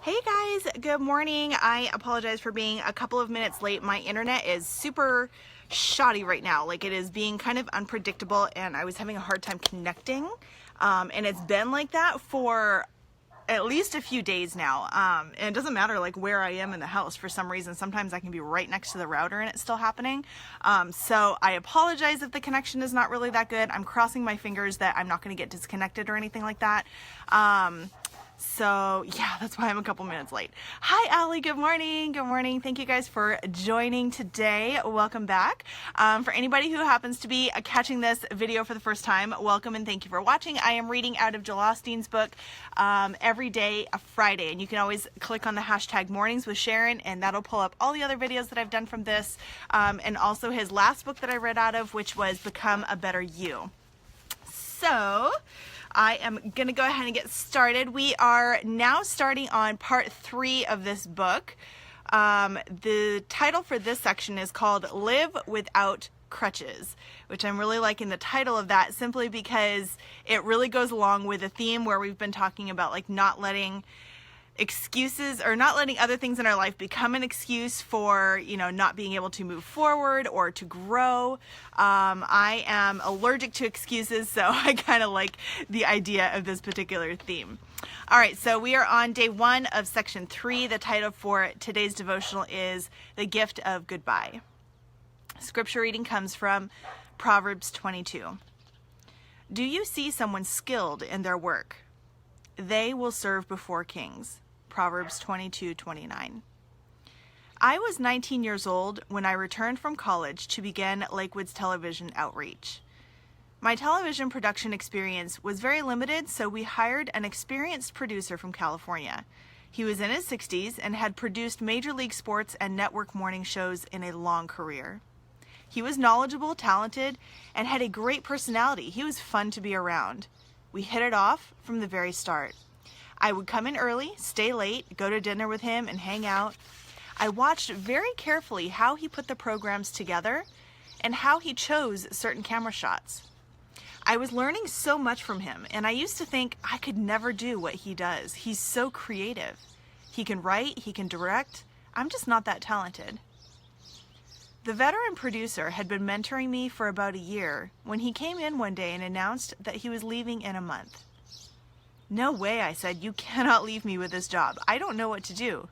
Hey guys, good morning. I apologize for being a couple of minutes late. My internet is super shoddy right now. Like, it is being kind of unpredictable and I was having a hard time connecting. And it's been like that for at least a few days now. And it doesn't matter like where I am in the house for some reason. Sometimes I can be right next to the router and it's still happening. So I apologize if the connection is not really that good. I'm crossing my fingers that I'm not going to get disconnected or anything like that. So yeah, that's why I'm a couple minutes late. Hi, Allie. Good morning. Good morning. Thank you guys for joining today. Welcome back. For anybody who happens to be catching this video for the first time, welcome and thank you for watching. I am reading out of Joel Osteen's book every day, a Friday, and you can always click on the hashtag mornings with Sharon and that'll pull up all the other videos that I've done from this, and also his last book that I read out of, which was Become a Better You. So I am going to go ahead and get started. We are now starting on part 3 of this book. The title for this section is called Live Without Crutches, which I'm really liking the title of that simply because it really goes along with a theme where we've been talking about like not letting excuses or not letting other things in our life become an excuse for, not being able to move forward or to grow. I am allergic to excuses, so I kind of like the idea of this particular theme. All right, so we are on day 1 of section 3. The title for today's devotional is The Gift of Goodbye. Scripture reading comes from Proverbs 22. Do you see someone skilled in their work? They will serve before kings. Proverbs 22:29. I was 19 years old when I returned from college to begin Lakewood's television outreach. My television production experience was very limited, so we hired an experienced producer from California. He was in his 60s and had produced major league sports and network morning shows in a long career. He was knowledgeable, talented, and had a great personality. He was fun to be around. We hit it off from the very start. I would come in early, stay late, go to dinner with him, and hang out. I watched very carefully how he put the programs together and how he chose certain camera shots. I was learning so much from him, and I used to think I could never do what he does. He's so creative. He can write, he can direct. I'm just not that talented. The veteran producer had been mentoring me for about a year when he came in one day and announced that he was leaving in a month. No way, I said. You cannot leave me with this job. I don't know what to do.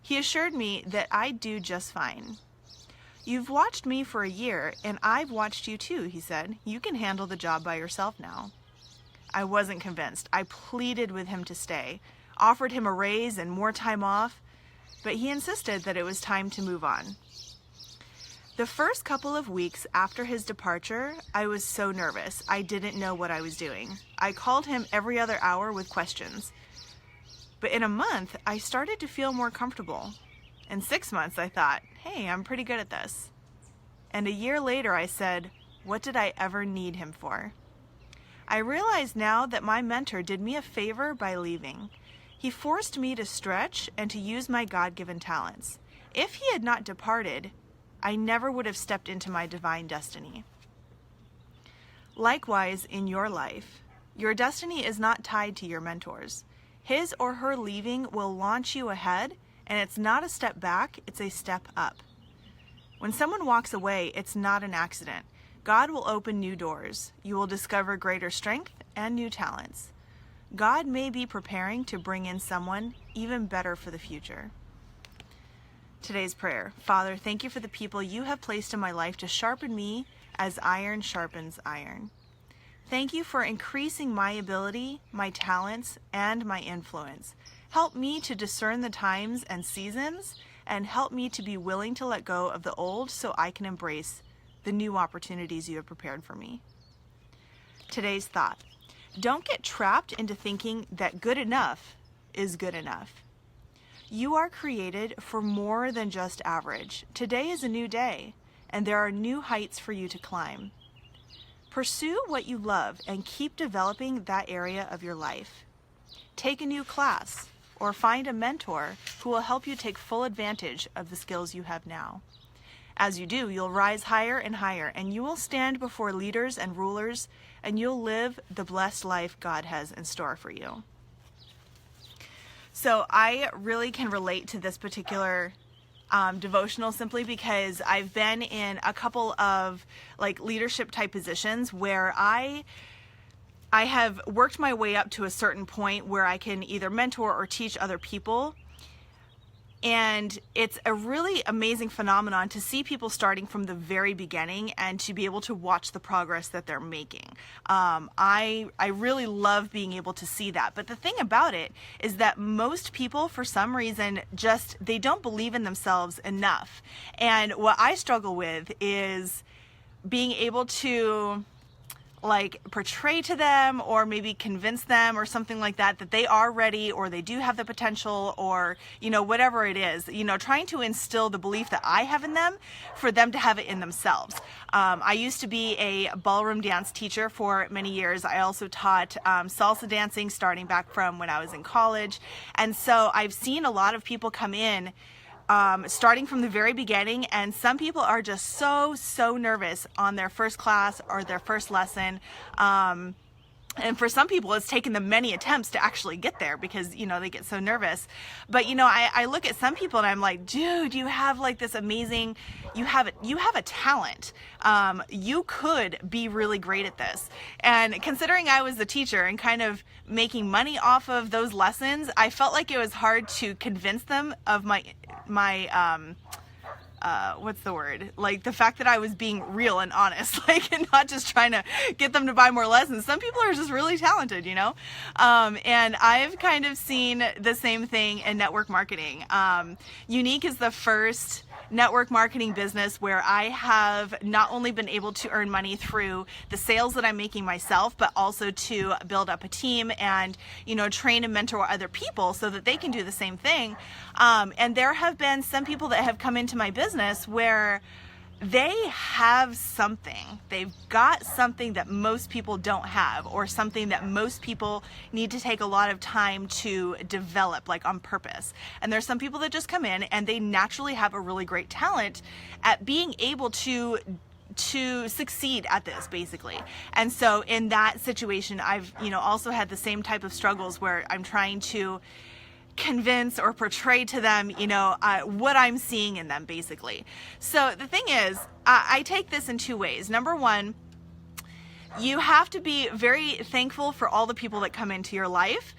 He assured me that I'd do just fine. You've watched me for a year, and I've watched you too, he said. You can handle the job by yourself now. I wasn't convinced. I pleaded with him to stay, offered him a raise and more time off, but he insisted that it was time to move on. The first couple of weeks after his departure, I was so nervous. I didn't know what I was doing. I called him every other hour with questions. But in a month, I started to feel more comfortable. In 6 months, I thought, hey, I'm pretty good at this. And a year later, I said, what did I ever need him for? I realize now that my mentor did me a favor by leaving. He forced me to stretch and to use my God-given talents. If he had not departed, I never would have stepped into my divine destiny. Likewise, in your life, your destiny is not tied to your mentors. His or her leaving will launch you ahead, and it's not a step back, it's a step up. When someone walks away, it's not an accident. God will open new doors. You will discover greater strength and new talents. God may be preparing to bring in someone even better for the future. Today's prayer. Father, thank you for the people you have placed in my life to sharpen me as iron sharpens iron. Thank you for increasing my ability, my talents, and my influence. Help me to discern the times and seasons, and help me to be willing to let go of the old so I can embrace the new opportunities you have prepared for me. Today's thought. Don't get trapped into thinking that good enough is good enough. You are created for more than just average. Today is a new day, and there are new heights for you to climb. Pursue what you love and keep developing that area of your life. Take a new class or find a mentor who will help you take full advantage of the skills you have now. As you do, you'll rise higher and higher, and you will stand before leaders and rulers, and you'll live the blessed life God has in store for you. So I really can relate to this particular devotional simply because I've been in a couple of like leadership type positions where I have worked my way up to a certain point where I can either mentor or teach other people. And it's a really amazing phenomenon to see people starting from the very beginning and to be able to watch the progress that they're making. I really love being able to see that. But the thing about it is that most people, for some reason, they don't believe in themselves enough. And what I struggle with is being able to like portray to them or maybe convince them or something like that they are ready or they do have the potential or, whatever it is, trying to instill the belief that I have in them for them to have it in themselves. I used to be a ballroom dance teacher for many years. I also taught salsa dancing starting back from when I was in college. And so I've seen a lot of people come in starting from the very beginning, and some people are just so nervous on their first class or their first lesson. And for some people, it's taken them many attempts to actually get there because, they get so nervous. But, I look at some people and I'm like, dude, you have like this amazing, you have a talent. You could be really great at this. And considering I was the teacher and kind of making money off of those lessons, I felt like it was hard to convince them of my what's the word? Like the fact that I was being real and honest, like, and not just trying to get them to buy more lessons. Some people are just really talented, and I've kind of seen the same thing in network marketing. Unique is the first network marketing business where I have not only been able to earn money through the sales that I'm making myself, but also to build up a team and, train and mentor other people so that they can do the same thing. And there have been some people that have come into my business where they have something. They've got something that most people don't have, or something that most people need to take a lot of time to develop, like on purpose. And there's some people that just come in and they naturally have a really great talent at being able to succeed at this, basically. And so in that situation, I've, also had the same type of struggles where I'm trying to convince or portray to them, what I'm seeing in them, basically. So the thing is, I take this in two ways. Number one, you have to be very thankful for all the people that come into your life,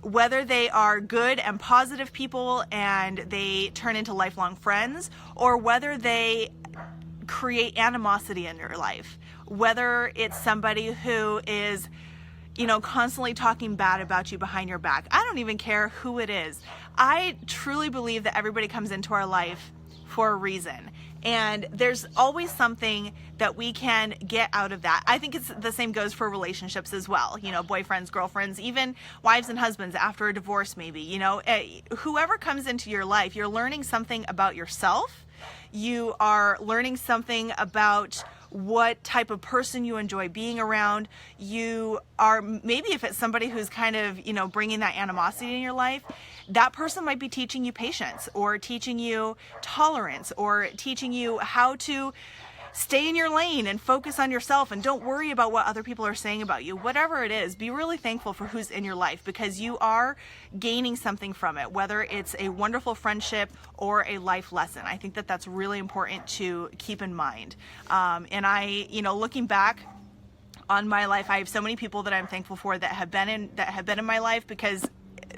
whether they are good and positive people and they turn into lifelong friends, or whether they create animosity in your life, whether it's somebody who is constantly talking bad about you behind your back. I don't even care who it is. I truly believe that everybody comes into our life for a reason. And there's always something that we can get out of that. I think it's the same goes for relationships as well. Boyfriends, girlfriends, even wives and husbands after a divorce, maybe. Whoever comes into your life, you're learning something about yourself. You are learning something about what type of person you enjoy being around. You are, maybe if it's somebody who's kind of, bringing that animosity in your life, that person might be teaching you patience or teaching you tolerance or teaching you how to stay in your lane and focus on yourself and don't worry about what other people are saying about you. Whatever it is, be really thankful for who's in your life because you are gaining something from it, whether it's a wonderful friendship or a life lesson. I think that that's really important to keep in mind. And I, looking back on my life, I have so many people that I'm thankful for that have been in my life because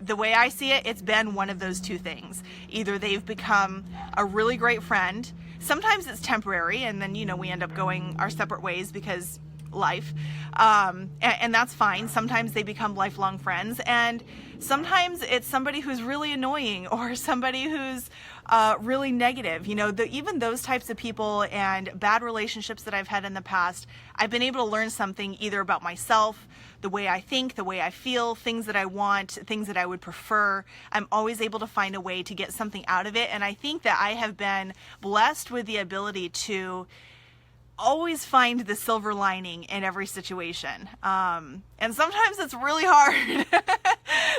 the way I see it, it's been one of those two things. Either they've become a really great friend. Sometimes it's temporary and then, we end up going our separate ways because life, and that's fine. Sometimes they become lifelong friends, and sometimes it's somebody who's really annoying or somebody who's really negative. Even those types of people and bad relationships that I've had in the past, I've been able to learn something either about myself, the way I think, the way I feel, things that I want, things that I would prefer. I'm always able to find a way to get something out of it. And I think that I have been blessed with the ability to always find the silver lining in every situation. And sometimes it's really hard.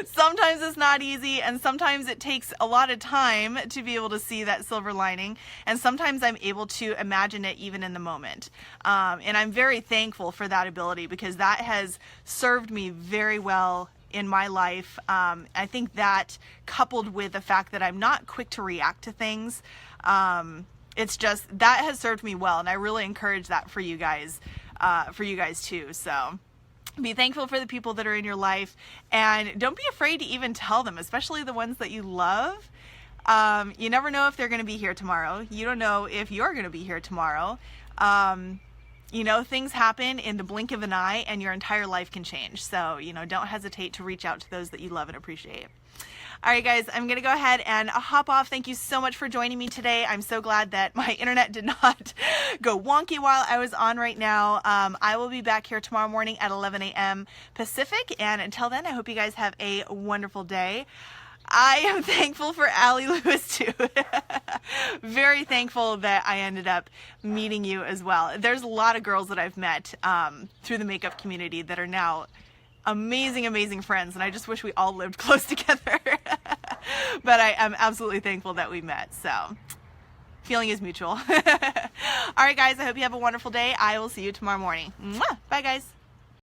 Sometimes it's not easy, and sometimes it takes a lot of time to be able to see that silver lining, and sometimes I'm able to imagine it even in the moment. And I'm very thankful for that ability because that has served me very well in my life. I think that coupled with the fact that I'm not quick to react to things, it's just, that has served me well, and I really encourage that for you guys too. So be thankful for the people that are in your life, and don't be afraid to even tell them, especially the ones that you love. You never know if they're going to be here tomorrow. You don't know if you're going to be here tomorrow. You know, things happen in the blink of an eye, and your entire life can change. So, you know, don't hesitate to reach out to those that you love and appreciate. All right, guys, I'm going to go ahead and hop off. Thank you so much for joining me today. I'm so glad that my internet did not go wonky while I was on right now. I will be back here tomorrow morning at 11 a.m. Pacific. And until then, I hope you guys have a wonderful day. I am thankful for Allie Lewis too. Very thankful that I ended up meeting you as well. There's a lot of girls that I've met through the makeup community that are now amazing, amazing friends, and I just wish we all lived close together. But I am absolutely thankful that we met, so feeling is mutual. All right, guys, I hope you have a wonderful day. I will see you tomorrow morning. Mwah! Bye, guys.